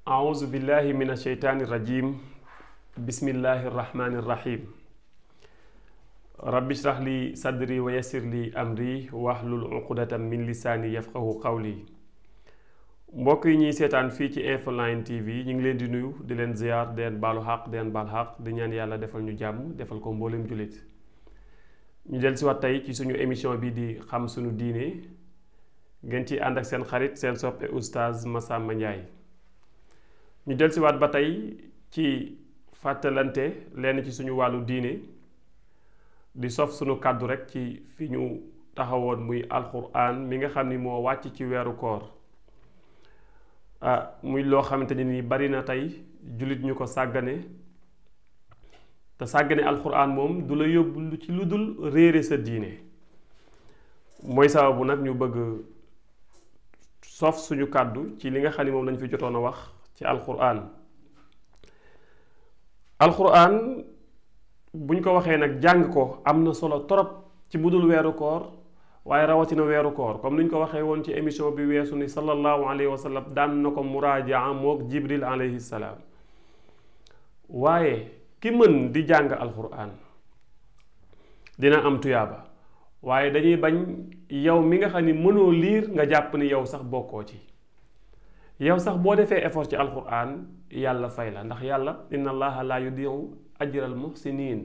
أعوذ بالله من الشيطان الرجيم بسم الله الرحمن الرحيم رب اشرح لي صدري ويسر لي أمري واحلل عقدة من لساني يفقهوا قولي mbokk yi ñuy seetaan fii ci Info Line TV ñu ngi leen di nuyu di leen ziar di leen baalu xaq di leen baal xaq di ñaan yàlla defal ñu jàmm defal ko mboolem jullit ñu del si waat tey ci suñu émission bi di xam suñu diine ngeen ci ànd ak seen xarit seen soppe oustaz Massamba Ndiaye ñu del si waat ba tey ci fàttalante lenn ci suñu wàllu diine di sof suñu kàddu rek ci fi ñu taxawoon muy alquran mi nga xam ni moo wàcc ci weeru koor muy loo xamante ni bari na tey jullit ñu ko sàggane te sàggane alquran moom du la yóbbu ci lu dul réere sa diine mooy sababu nag ñu bëgg sof suñu kàddu ci li nga xam ni moom lañ fi jotoon a wax ci alquran buñ ko waxee nag jàng ko am na solo torop ci budul weeru koor waaye rawatina weeru koor comme niñ ko waxee woon ci émission bi weesu ni sallallahu alayhi wa sallam daan na ko muraajaa mook jibril alayhi salaam waaye ki mën di jàng alquran dina am tuyaaba waaye dañuy bañ yow mi nga xam ni mënoo liir nga jàpp ni yow sax bokkoo ci yow sax boo defee effort ci alquran yàlla fay la ndax yàlla inna allaha la yudiu ajral muhsinin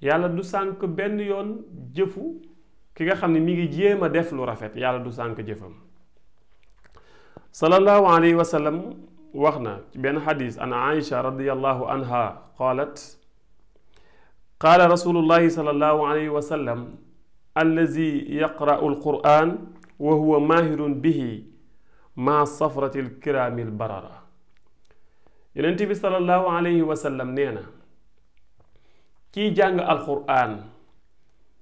yàlla du sànk benn yoon jëfu ki nga xam ne mi ngi jéem a def lu rafet yàlla du sànk jëfam sallallahu alayhi wa sallam wax na ci benn xadis an aisha radiallahu anha qalat qaala rasulullahi sallallahu alayhi wa sallam allazi yaqra'u alquran wa huwa mahirun bihi ma safratil kiraamil barara yonent bi sallallahu alayhi wa sallam nee na kiy jàng alquran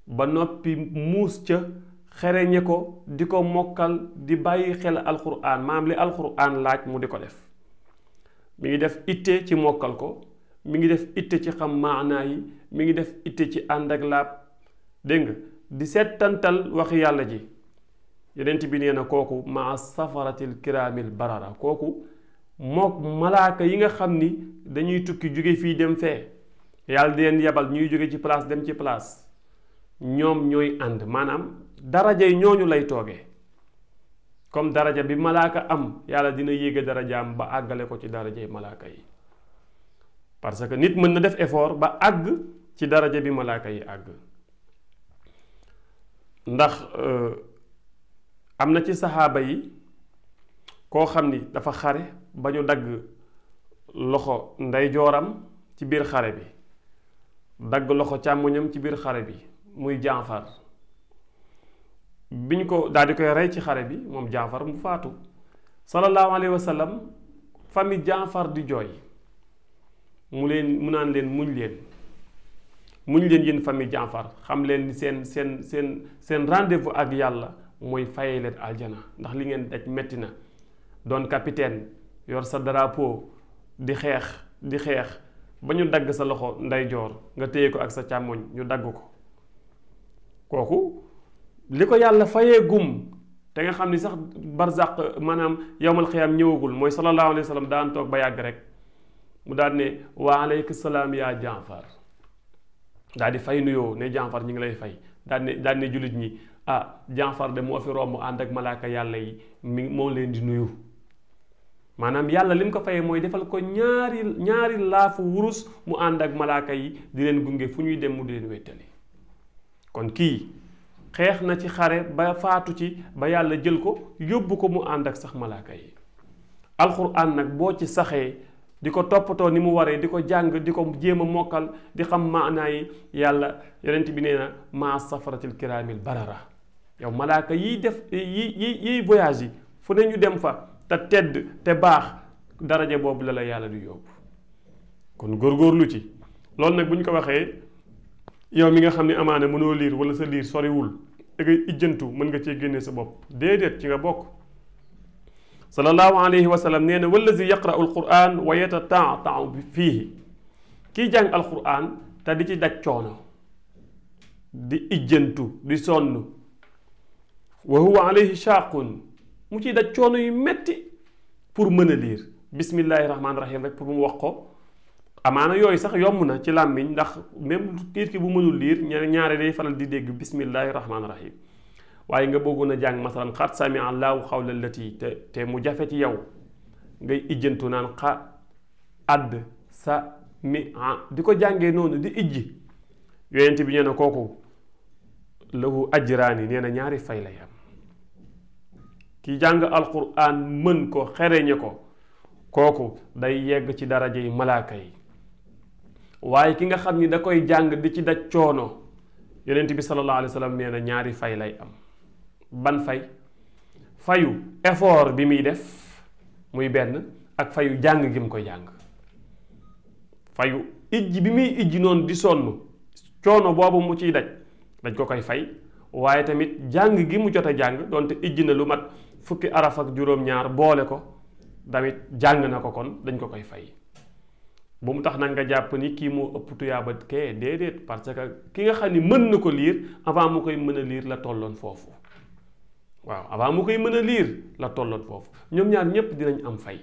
ba noppi muus ca xereñe ko di ko mokkal di bàyyi xel alquran maam li alquran laaj mu di ko def mi ngi def itte ci mokkal ko mi ngi def itte ci xam maanaa yi mi ngi def itte ci ànd ak laab dégg nga di settantal waxi yàlla ji yonent bi nee na kooku maa safaratil kiraamil barara kooku mook malaaka yi nga xam ni dañuy tukki jóge fii dem fee yàlla di leen yebal ñuy jóge ci place dem ci place ñoom ñooy ànd maanaam daraja yi ñooñu lay toogee comme daraja bi malaaka am yàlla dina yéege darajaam ba àggale ko ci darajay malaaka yi parce que nit mën na def effort ba àgg ci daraja bi malaaka yi àgg ndax am na ci saxaaba yi koo xam ni dafa xare ba ñu dagg loxo ndeyjooram ci biir xare bi dagg loxo càmmoñam ci biir xare bi muy Jaafar biñ ko daal di koy rey ci xare bi moom Jaafar mu faatu sallallahu alayhi wa sallam famille Jaafar di jooy mu naan leen muñ leen yéen famille Jaafar xam leen ni seen rendez-vous ak yàlla mooy fayee leen aljana ndax li ngeen daj metti na doon capitaine yor sa drapeau di xeex ba ñu dagg sa loxo ndeyjoor nga téye ko ak sa càmmoñ ñu dagg ko kooku li ko yàlla fayee gum te nga xam ni sax barzaq maanaam yowmal xiyaam ñëwagul mooy sallallahu alayhi wa sallam daan toog ba yàgg rek mu daal ne wa aleyka salaam yaa Jaafar daal di fay nuyoo ne Jaafar ñi ngi lay fay daal ne jullit ñi Jaafar de moo fi romb ànd ak malaaka yàlla yi moo leen di nuyu maanaam yàlla li mu ko fayee mooy defal ko ñaari laafu wurus mu ànd ak malaaka yi di leen gunge fu ñuy dem mu di leen wéttali kon kii xeex na ci xare ba faatu ci ba yàlla jël ko yóbbu ko mu ànd ak sax malaaka yi alxuraan nag boo ci saxee di ko toppatoo ni mu waree di ko jàng di ko jéem a mokkal di xam maanaa yi yàlla yonent bi nee na maa safaratil kiraamil barara yow malaaka yiy def yiy voyage yi fu ne ñu dem fa te tedd te baax daraja boobu la yàlla du yóbbu kon góorgóorlu ci loolu nag bu ñu ko waxee yow mi nga xam ne amaana mënoo liir wala sa liir soriwul da ngay ijjantu mën nga cee génnee sa bopp déedéet ci nga bokk sallallahu alayhi wa sallam nee na wallazi yaqra'u alquran wa yatataa'u fiihi kii jàng alquran te di ci daj coono di ijjantu di sonn wa huwa alayhi shaaqun mu ciy daj coono yu metti pour mën a liir bismillahi rahmaani rahim rek pour mu wax ko amaana yooyu sax yomb na ci làmmiñ ndax même nit ki bu mënul liir ñaare day faral di dégg bismillahi rahmaani rahim waaye nga bëggoon a jàng masalan xat sami allahu xawla lati te mu jafe ci yow ngay ijjantu naan xa add sa mi di ko jàngee noonu di ijji yonent bi nee na kooku lahu ajraani nee na ñaari fay lay am ki jàng alquran mën ko xereñe ko kooku day yegg ci daraja yi malaaka yi waaye ki nga xam ni da koy jàng di ci daj coono yonent bi sallallahu alayhi wa sallam nee na ñaari fay lay am ban fay fayu effort bi muy def muy benn ak fayu jàng gi mu koy jàng fayu ijji bi muy ijji noonu di sonn coono boobu mu ciy dañ ko koy fay waaye tamit jàng gi mu jot a jàng doonte ijji na lu mat fukki araf ak juróom-ñaar boole ko tamit jàng na ko kon dañ ko koy fay bu mu tax nag nga jàpp ni kii moo ëpp tuyaaba kee déedéet parce que ki nga xam ni mën na ko liir avant mu koy mën a liir la tolloon foofu waaw avant mu koy mën a liir la tolloon foofu ñoom ñaar ñépp dinañ am fay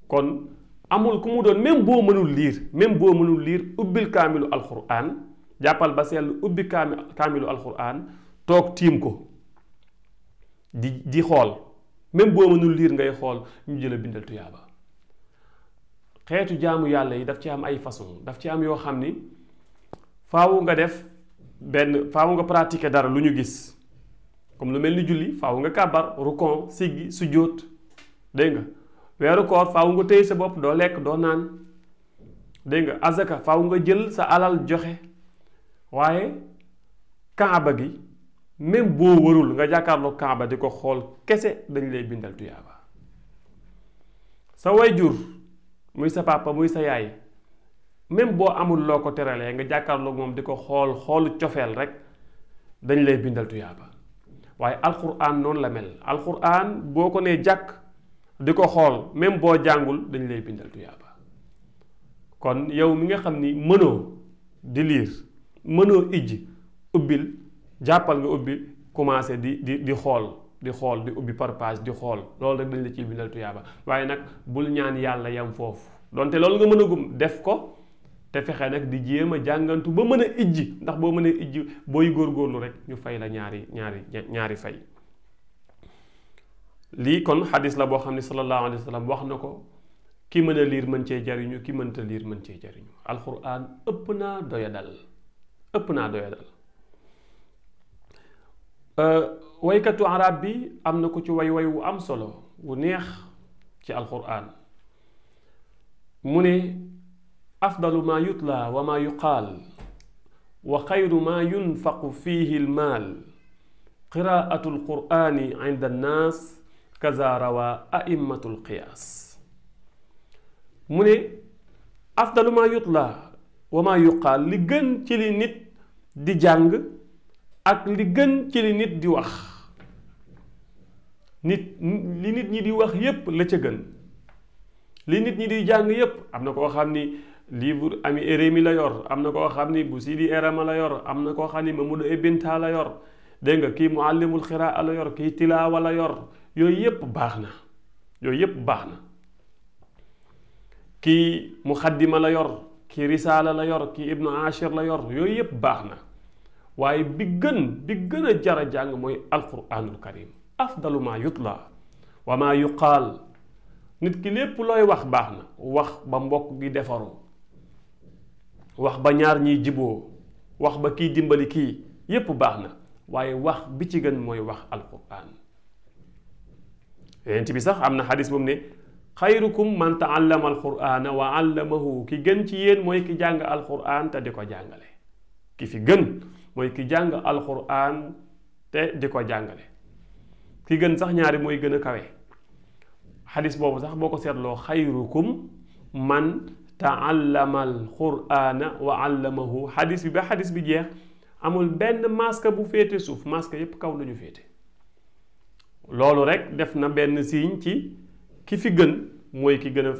kon amul ku mu doon même boo mënul liir ubbil kaamilu alquran jàppal ba sell ubbi kaamilu alquran toog tiim ko di xool même boo mënul liir ngay xool ñu jëla bindal tuyaaba xeetu jaamu yàlla yi daf ci am ay façon daf ci am yoo xam ni faawu nga def faawu nga pratiquer dara lu ñu gis comme lu mel ni julli faawu nga kàbbar rukon siggi sujjóot dégg nga weeru koor faawu nga téye sa bopp doo lekk doo naan dégg nga azaka faawu nga jël sa alal joxe waaye kaaba gi même boo warul nga jàkkaarloo kaaba di ko xool kese dañ lay bindal tuyaaba sa wayjur muy sa papa muy sa yaay même boo amul loo ko teralee nga jàkkaarloo moom di ko xoolu cofeel rek dañ lay bindal tuyaaba waaye alquran noonu la mel alquran boo ko nee jàkk di ko xool même boo jàngul dañ lay bindal tuyaaba kon yow mi nga xam ni mënoo di liir mënoo ijji ubbil jàppal nga ubbi commencé di xool di ubbi par page di xool loolu rek dañ la ciy bindal tuyaaba waaye nag bul ñaan yàlla yam foofu donte loolu nga mën a gum def ko te fexe nag di jéem a jàngantu ba mën a ijji ndax boo mën a ijji booy góorgóorlu rek ñu fay la ñaari fay lii kon xadis la boo xam ne sallallahu alayhi wa sallam wax na ko ki mën a liir mën cee jariñu ki mënta liir mën cee jariñu alquran ëpp naa doyadal waykatu arab bi am na ko ci way wu am solo wu neex ci alquran mu ne afdalu ma yutla wa ma yuqaal wa xayru ma yunfaqu fihi almaal qiraatu alqurani inda annaas kaza rawa a'immatu alqiyaas mu ne afdalu ma yutla wa ma yuqaal li gën ci li nit di jàng ak li gën ci li nit di wax li nit ñi di wax yépp la ca gën li nit ñi di jàng yépp am na koo xam ni livre Ami Erémi la yor am na koo xam ni bu Sidi Erama la yor am na koo xam ni Mamadou Ebinta la yor dégg nga kii Muallimul Xiraa la yor kii Tilaawa la yor yooyu yépp baax na kii Muxaddima la yor kii Risaala la yor kii Ibnu Ashir la yor yooyu yépp baax na waaye bi gën a jara jàng mooy alquranul karim afdalu ma yutla wa ma yuqaal nit ki lépp looy wax baax na wax ba mbokk gi defaru wax ba ñaar ñiy jiboo wax ba kii dimbali kii yépp baax na waaye wax bi ci gën mooy wax alquran yonent bi sax am na xadis bu mu ne xayrukum man taallama alqurana wa allamahu ki gën ci yéen mooy ki jàng alquran te di ko jàngale ki fi gën mooy ki jàng alquran te di ko jàngale ki gën sax ñaari mooy gën a kawe xadis boobu sax boo ko seetloo xayrukum man taallama alqurana wa allamahu xadis bi ba xadis bi jeex amul benn masque bu féete suuf masque yépp kaw lañu féete loolu rek def na benn signe ci ki fi gën mooy ki gën a